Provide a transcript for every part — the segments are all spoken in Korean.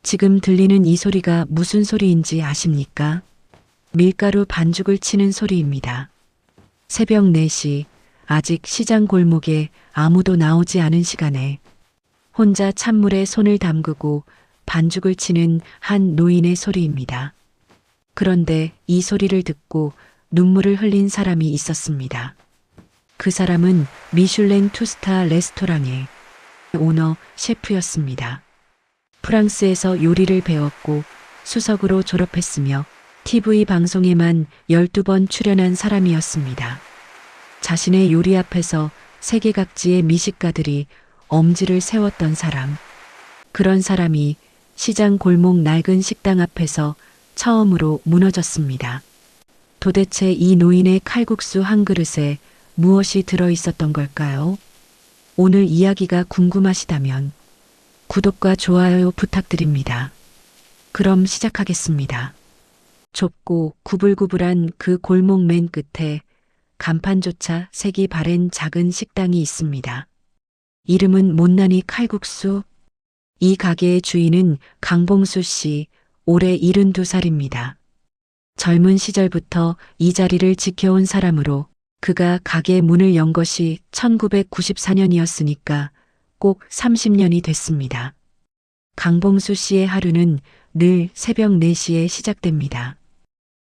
지금 들리는 이 소리가 무슨 소리인지 아십니까? 밀가루 반죽을 치는 소리입니다. 새벽 4시, 아직 시장 골목에 아무도 나오지 않은 시간에 혼자 찬물에 손을 담그고 반죽을 치는 한 노인의 소리입니다. 그런데 이 소리를 듣고 눈물을 흘린 사람이 있었습니다. 그 사람은 미슐랭 투스타 레스토랑의 오너 셰프였습니다. 프랑스에서 요리를 배웠고 수석으로 졸업했으며 TV 방송에만 12번 출연한 사람이었습니다. 자신의 요리 앞에서 세계 각지의 미식가들이 엄지를 세웠던 사람. 그런 사람이 시장 골목 낡은 식당 앞에서 처음으로 무너졌습니다. 도대체 이 노인의 칼국수 한 그릇에 무엇이 들어 있었던 걸까요? 오늘 이야기가 궁금하시다면 구독과 좋아요 부탁드립니다. 그럼 시작하겠습니다. 좁고 구불구불한 그 골목 맨 끝에 간판조차 색이 바랜 작은 식당이 있습니다. 이름은 못난이 칼국수. 이 가게의 주인은 강봉수 씨, 올해 72살입니다. 젊은 시절부터 이 자리를 지켜온 사람으로 그가 가게 문을 연 것이 1994년이었으니까 꼭 30년이 됐습니다. 강봉수 씨의 하루는 늘 새벽 4시에 시작됩니다.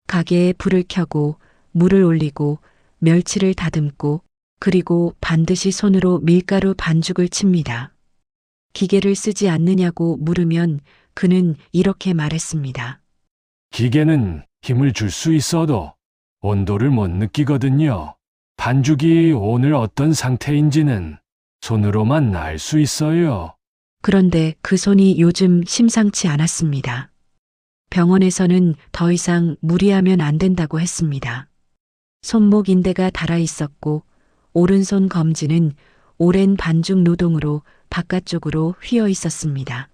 가게에 불을 켜고 물을 올리고 멸치를 다듬고 그리고 반드시 손으로 밀가루 반죽을 칩니다. 기계를 쓰지 않느냐고 물으면 그는 이렇게 말했습니다. 기계는 힘을 줄 수 있어도 온도를 못 느끼거든요. 반죽이 오늘 어떤 상태인지는 손으로만 알 수 있어요. 그런데 그 손이 요즘 심상치 않았습니다. 병원에서는 더 이상 무리하면 안 된다고 했습니다. 손목 인대가 닳아 있었고 오른손 검지는 오랜 반죽 노동으로 바깥쪽으로 휘어 있었습니다.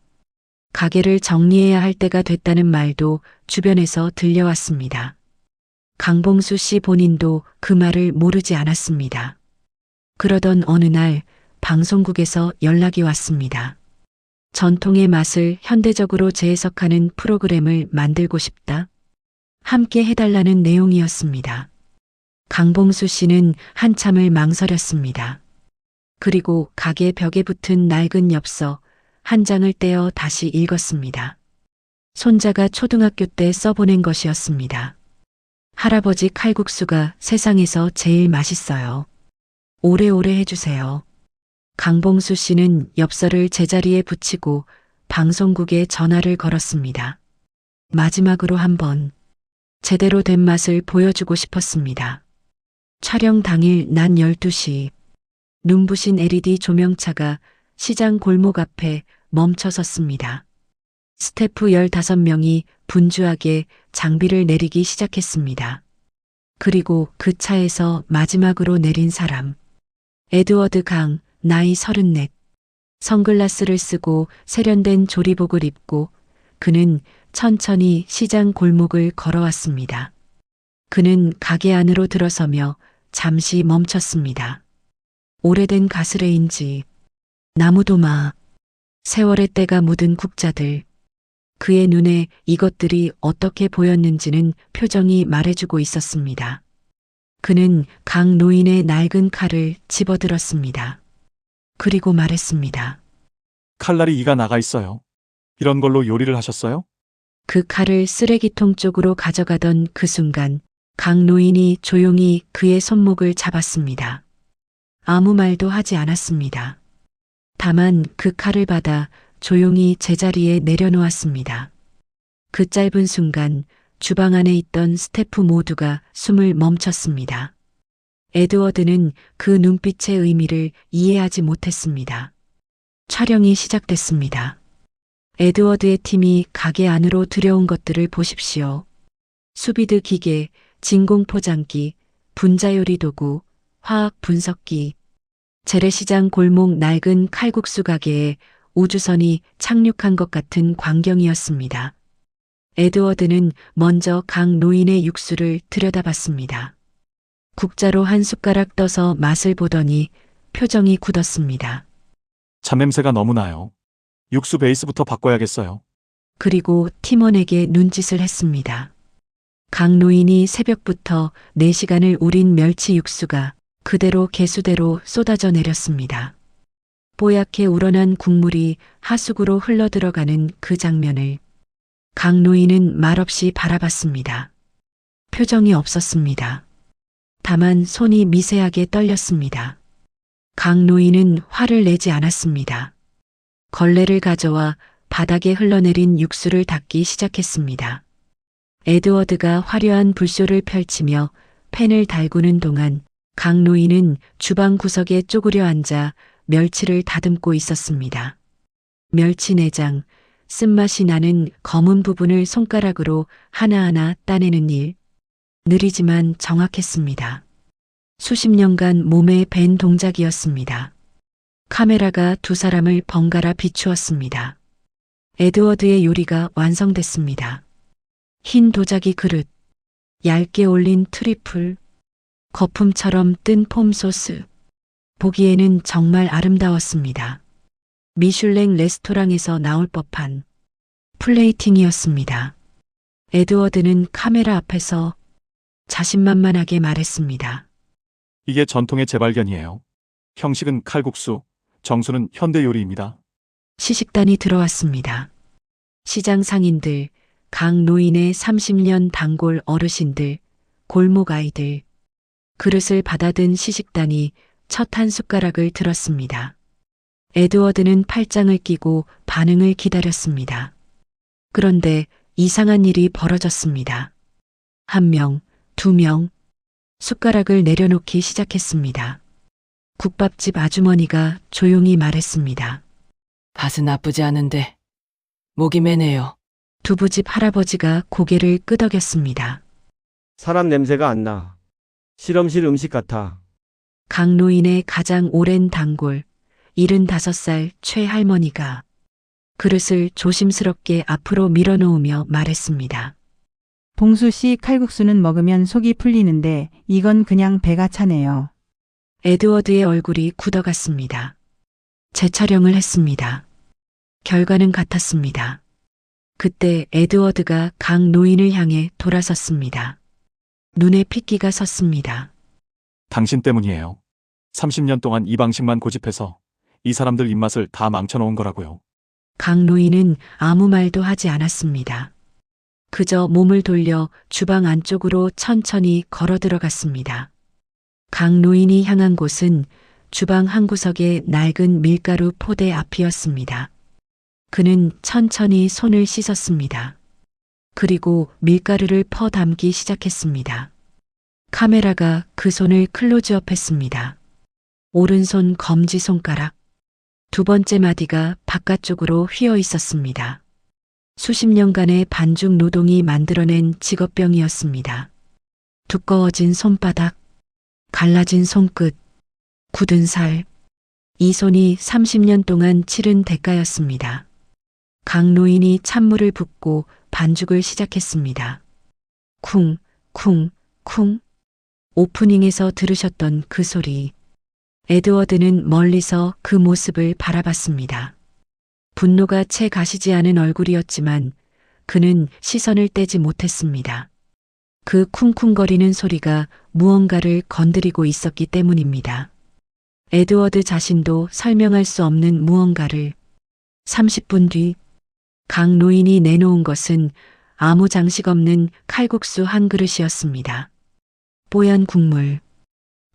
가게를 정리해야 할 때가 됐다는 말도 주변에서 들려왔습니다. 강봉수 씨 본인도 그 말을 모르지 않았습니다. 그러던 어느 날 방송국에서 연락이 왔습니다. 전통의 맛을 현대적으로 재해석하는 프로그램을 만들고 싶다. 함께 해달라는 내용이었습니다. 강봉수 씨는 한참을 망설였습니다. 그리고 가게 벽에 붙은 낡은 엽서 한 장을 떼어 다시 읽었습니다. 손자가 초등학교 때 써보낸 것이었습니다. 할아버지 칼국수가 세상에서 제일 맛있어요. 오래오래 해주세요. 강봉수 씨는 엽서를 제자리에 붙이고 방송국에 전화를 걸었습니다. 마지막으로 한번 제대로 된 맛을 보여주고 싶었습니다. 촬영 당일 낮 12시 눈부신 LED 조명차가 시장 골목 앞에 멈춰 섰습니다. 스태프 15명이 분주하게 장비를 내리기 시작했습니다. 그리고 그 차에서 마지막으로 내린 사람. 에드워드 강, 나이 34. 선글라스를 쓰고 세련된 조리복을 입고 그는 천천히 시장 골목을 걸어왔습니다. 그는 가게 안으로 들어서며 잠시 멈췄습니다. 오래된 가스레인 집, 나무도마, 세월의 때가 묻은 국자들. 그의 눈에 이것들이 어떻게 보였는지는 표정이 말해주고 있었습니다. 그는 강 노인의 낡은 칼을 집어들었습니다. 그리고 말했습니다. 칼날이 이가 나가 있어요. 이런 걸로 요리를 하셨어요? 그 칼을 쓰레기통 쪽으로 가져가던 그 순간 강 노인이 조용히 그의 손목을 잡았습니다. 아무 말도 하지 않았습니다. 다만 그 칼을 받아 조용히 제자리에 내려놓았습니다. 그 짧은 순간 주방 안에 있던 스태프 모두가 숨을 멈췄습니다. 에드워드는 그 눈빛의 의미를 이해하지 못했습니다. 촬영이 시작됐습니다. 에드워드의 팀이 가게 안으로 들여온 것들을 보십시오. 수비드 기계, 진공 포장기, 분자요리 도구, 화학 분석기. 재래시장 골목 낡은 칼국수 가게에 우주선이 착륙한 것 같은 광경이었습니다. 에드워드는 먼저 강 노인의 육수를 들여다봤습니다. 국자로 한 숟가락 떠서 맛을 보더니 표정이 굳었습니다. 잡냄새가 너무 나요. 육수 베이스부터 바꿔야겠어요. 그리고 팀원에게 눈짓을 했습니다. 강 노인이 새벽부터 4시간을 우린 멸치 육수가 그대로 개수대로 쏟아져 내렸습니다. 뽀얗게 우러난 국물이 하수구로 흘러들어가는 그 장면을 강 노인은 말없이 바라봤습니다. 표정이 없었습니다. 다만 손이 미세하게 떨렸습니다. 강 노인은 화를 내지 않았습니다. 걸레를 가져와 바닥에 흘러내린 육수를 닦기 시작했습니다. 에드워드가 화려한 불쇼를 펼치며 펜을 달구는 동안 강 노인은 주방 구석에 쪼그려 앉아 멸치를 다듬고 있었습니다. 멸치 내장, 쓴맛이 나는 검은 부분을 손가락으로 하나하나 따내는 일. 느리지만 정확했습니다. 수십 년간 몸에 밴 동작이었습니다. 카메라가 두 사람을 번갈아 비추었습니다. 에드워드의 요리가 완성됐습니다. 흰 도자기 그릇, 얇게 올린 트리플, 거품처럼 뜬 폼소스. 보기에는 정말 아름다웠습니다. 미슐랭 레스토랑에서 나올 법한 플레이팅이었습니다. 에드워드는 카메라 앞에서 자신만만하게 말했습니다. 이게 전통의 재발견이에요. 형식은 칼국수, 정수는 현대 요리입니다. 시식단이 들어왔습니다. 시장 상인들, 강 노인의 30년 단골 어르신들, 골목 아이들. 그릇을 받아든 시식단이 첫 한 숟가락을 들었습니다. 에드워드는 팔짱을 끼고 반응을 기다렸습니다. 그런데 이상한 일이 벌어졌습니다. 1명, 2명, 숟가락을 내려놓기 시작했습니다. 국밥집 아주머니가 조용히 말했습니다. 밭은 나쁘지 않은데 목이 매네요. 두부집 할아버지가 고개를 끄덕였습니다. 사람 냄새가 안 나. 실험실 음식 같아. 강 노인의 가장 오랜 단골, 75살 최 할머니가 그릇을 조심스럽게 앞으로 밀어놓으며 말했습니다. 봉수 씨 칼국수는 먹으면 속이 풀리는데 이건 그냥 배가 차네요. 에드워드의 얼굴이 굳어갔습니다. 재촬영을 했습니다. 결과는 같았습니다. 그때 에드워드가 강 노인을 향해 돌아섰습니다. 눈에 핏기가 섰습니다. 당신 때문이에요. 30년 동안 이 방식만 고집해서 이 사람들 입맛을 다 망쳐놓은 거라고요. 강 노인은 아무 말도 하지 않았습니다. 그저 몸을 돌려 주방 안쪽으로 천천히 걸어 들어갔습니다. 강 노인이 향한 곳은 주방 한 구석의 낡은 밀가루 포대 앞이었습니다. 그는 천천히 손을 씻었습니다. 그리고 밀가루를 퍼 담기 시작했습니다. 카메라가 그 손을 클로즈업했습니다. 오른손 검지손가락, 두 번째 마디가 바깥쪽으로 휘어 있었습니다. 수십 년간의 반죽 노동이 만들어낸 직업병이었습니다. 두꺼워진 손바닥, 갈라진 손끝, 굳은 살. 이 손이 30년 동안 치른 대가였습니다. 강 노인이 찬물을 붓고 반죽을 시작했습니다. 쿵, 쿵, 쿵. 오프닝에서 들으셨던 그 소리. 에드워드는 멀리서 그 모습을 바라봤습니다. 분노가 채 가시지 않은 얼굴이었지만 그는 시선을 떼지 못했습니다. 그 쿵쿵거리는 소리가 무언가를 건드리고 있었기 때문입니다. 에드워드 자신도 설명할 수 없는 무언가를. 30분 뒤, 강 노인이 내놓은 것은 아무 장식 없는 칼국수 한 그릇이었습니다. 뽀얀 국물,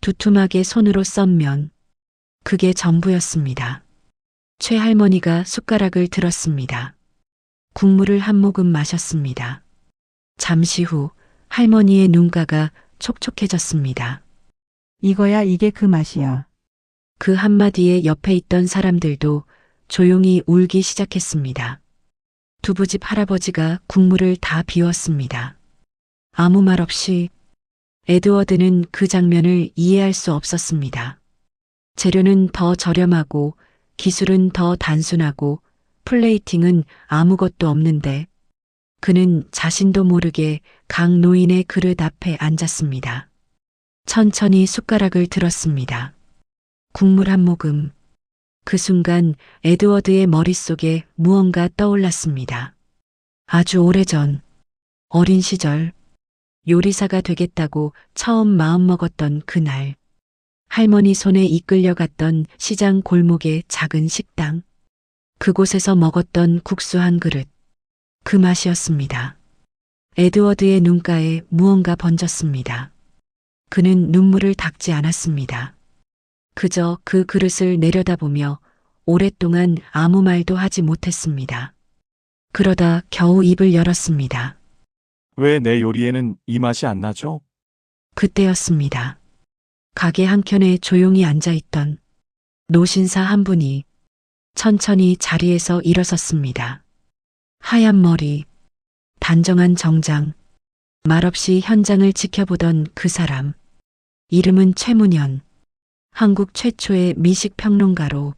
두툼하게 손으로 썬 면, 그게 전부였습니다. 최 할머니가 숟가락을 들었습니다. 국물을 한 모금 마셨습니다. 잠시 후 할머니의 눈가가 촉촉해졌습니다. 이거야 이게 그 맛이야. 그 한마디에 옆에 있던 사람들도 조용히 울기 시작했습니다. 두부집 할아버지가 국물을 다 비웠습니다. 아무 말 없이. 에드워드는 그 장면을 이해할 수 없었습니다. 재료는 더 저렴하고 기술은 더 단순하고 플레이팅은 아무것도 없는데 그는 자신도 모르게 강 노인의 그릇 앞에 앉았습니다. 천천히 숟가락을 들었습니다. 국물 한 모금. 그 순간 에드워드의 머릿속에 무언가 떠올랐습니다. 아주 오래전, 어린 시절, 요리사가 되겠다고 처음 마음먹었던 그날, 할머니 손에 이끌려갔던 시장 골목의 작은 식당, 그곳에서 먹었던 국수 한 그릇, 그 맛이었습니다. 에드워드의 눈가에 무언가 번졌습니다. 그는 눈물을 닦지 않았습니다. 그저 그 그릇을 내려다보며 오랫동안 아무 말도 하지 못했습니다. 그러다 겨우 입을 열었습니다. 왜 내 요리에는 이 맛이 안 나죠? 그때였습니다. 가게 한켠에 조용히 앉아있던 노신사 한 분이 천천히 자리에서 일어섰습니다. 하얀 머리, 단정한 정장, 말없이 현장을 지켜보던 그 사람. 이름은 최문현, 한국 최초의 미식평론가로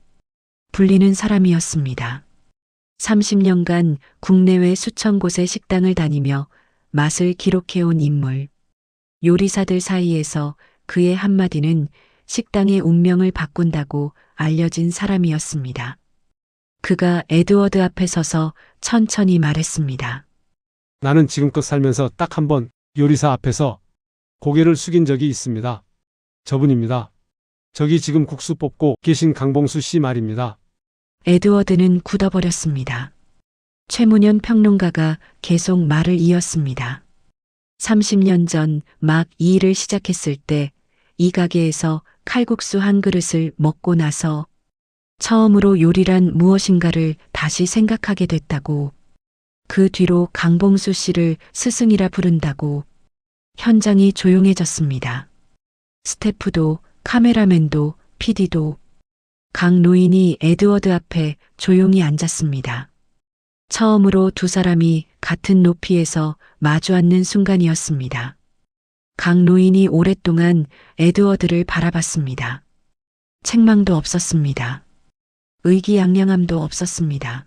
불리는 사람이었습니다. 30년간 국내외 수천 곳의 식당을 다니며 맛을 기록해온 인물. 요리사들 사이에서 그의 한마디는 식당의 운명을 바꾼다고 알려진 사람이었습니다. 그가 에드워드 앞에 서서 천천히 말했습니다. 나는 지금껏 살면서 딱 한 번 요리사 앞에서 고개를 숙인 적이 있습니다. 저분입니다. 저기 지금 국수 뽑고 계신 강봉수 씨 말입니다. 에드워드는 굳어버렸습니다. 최문현 평론가가 계속 말을 이었습니다. 30년 전 막 이 일을 시작했을 때 이 가게에서 칼국수 한 그릇을 먹고 나서 처음으로 요리란 무엇인가를 다시 생각하게 됐다고, 그 뒤로 강봉수 씨를 스승이라 부른다고. 현장이 조용해졌습니다. 스태프도 카메라맨도 PD도 각 노인이 에드워드 앞에 조용히 앉았습니다. 처음으로 두 사람이 같은 높이에서 마주 앉는 순간이었습니다. 각 노인이 오랫동안 에드워드를 바라봤습니다. 책망도 없었습니다. 의기양양함도 없었습니다.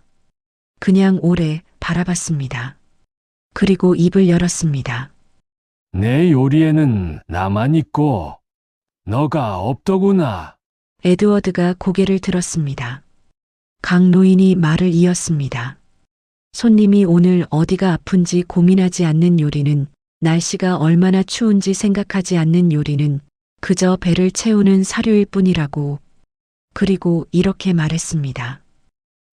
그냥 오래 바라봤습니다. 그리고 입을 열었습니다. 내 요리에는 나만 있고 너가 없더구나. 에드워드가 고개를 들었습니다. 각 노인이 말을 이었습니다. 손님이 오늘 어디가 아픈지 고민하지 않는 요리는, 날씨가 얼마나 추운지 생각하지 않는 요리는 그저 배를 채우는 사료일 뿐이라고. 그리고 이렇게 말했습니다.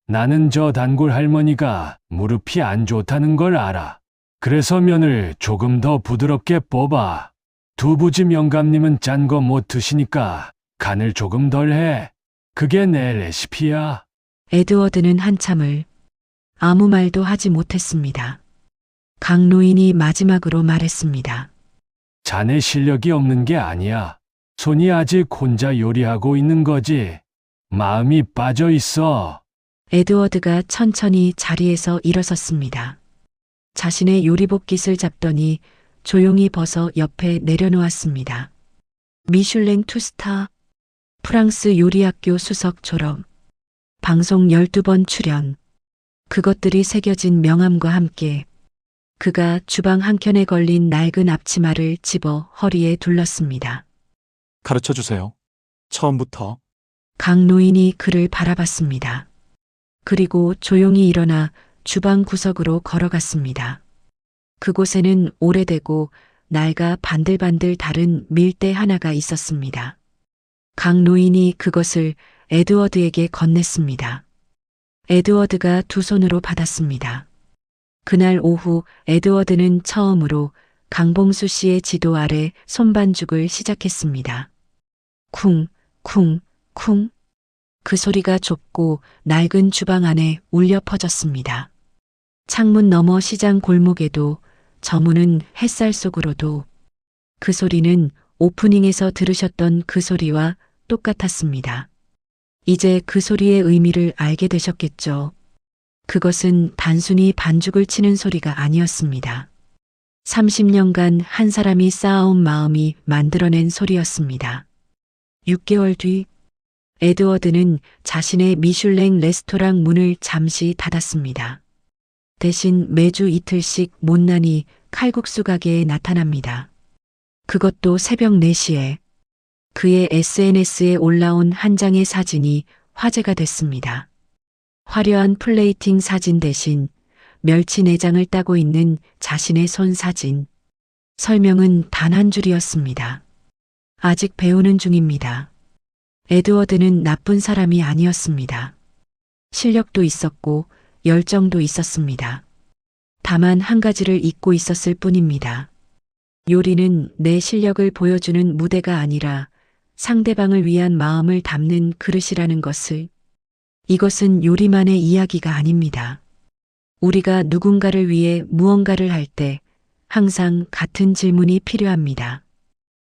나는 저 단골 할머니가 무릎이 안 좋다는 걸 알아. 그래서 면을 조금 더 부드럽게 뽑아. 두부집 영감님은 짠 거 못 드시니까 간을 조금 덜 해. 그게 내 레시피야. 에드워드는 한참을 아무 말도 하지 못했습니다. 각 노인이 마지막으로 말했습니다. 자네 실력이 없는 게 아니야. 손이 아직 혼자 요리하고 있는 거지. 마음이 빠져 있어. 에드워드가 천천히 자리에서 일어섰습니다. 자신의 요리복 깃을 잡더니 조용히 벗어 옆에 내려놓았습니다. 미슐랭 투스타, 프랑스 요리학교 수석 졸업, 방송 12번 출연. 그것들이 새겨진 명함과 함께 그가 주방 한켠에 걸린 낡은 앞치마를 집어 허리에 둘렀습니다. 가르쳐 주세요. 처음부터. 각 노인이 그를 바라봤습니다. 그리고 조용히 일어나 주방 구석으로 걸어갔습니다. 그곳에는 오래되고 낡아 반들반들 다른 밀대 하나가 있었습니다. 각 노인이 그것을 에드워드에게 건넸습니다. 에드워드가 두 손으로 받았습니다. 그날 오후 에드워드는 처음으로 강봉수 씨의 지도 아래 손반죽을 시작했습니다. 쿵, 쿵, 쿵. 그 소리가 좁고 낡은 주방 안에 울려 퍼졌습니다. 창문 너머 시장 골목에도, 저무는 햇살 속으로도 그 소리는 오프닝에서 들으셨던 그 소리와 똑같았습니다. 이제 그 소리의 의미를 알게 되셨겠죠. 그것은 단순히 반죽을 치는 소리가 아니었습니다. 30년간 한 사람이 쌓아온 마음이 만들어낸 소리였습니다. 6개월 뒤 에드워드는 자신의 미슐랭 레스토랑 문을 잠시 닫았습니다. 대신 매주 이틀씩 못난이 칼국수 가게에 나타납니다. 그것도 새벽 4시에. 그의 SNS에 올라온 한 장의 사진이 화제가 됐습니다. 화려한 플레이팅 사진 대신 멸치 내장을 따고 있는 자신의 손 사진. 설명은 단 한 줄이었습니다. 아직 배우는 중입니다. 에드워드는 나쁜 사람이 아니었습니다. 실력도 있었고 열정도 있었습니다. 다만 한 가지를 잊고 있었을 뿐입니다. 요리는 내 실력을 보여주는 무대가 아니라 상대방을 위한 마음을 담는 그릇이라는 것을. 이것은 요리만의 이야기가 아닙니다. 우리가 누군가를 위해 무언가를 할 때 항상 같은 질문이 필요합니다.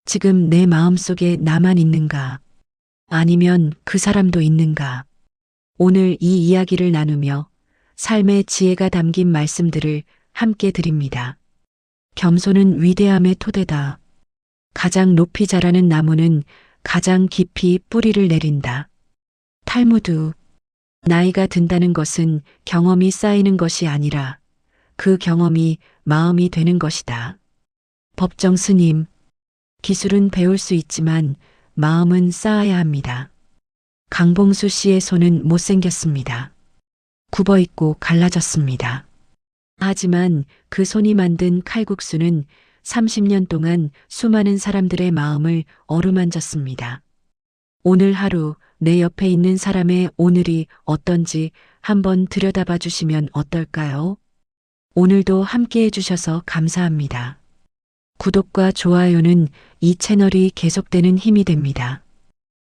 지금 내 마음속에 나만 있는가? 아니면 그 사람도 있는가? 오늘 이 이야기를 나누며 삶의 지혜가 담긴 말씀들을 함께 드립니다. 겸손은 위대함의 토대다. 가장 높이 자라는 나무는 가장 깊이 뿌리를 내린다. 탈무드. 나이가 든다는 것은 경험이 쌓이는 것이 아니라 그 경험이 마음이 되는 것이다. 법정 스님. 기술은 배울 수 있지만 마음은 쌓아야 합니다. 강봉수 씨의 손은 못생겼습니다. 굽어있고 갈라졌습니다. 하지만 그 손이 만든 칼국수는 30년 동안 수많은 사람들의 마음을 어루만졌습니다. 오늘 하루 내 옆에 있는 사람의 오늘이 어떤지 한번 들여다봐 주시면 어떨까요? 오늘도 함께 해주셔서 감사합니다. 구독과 좋아요는 이 채널이 계속되는 힘이 됩니다.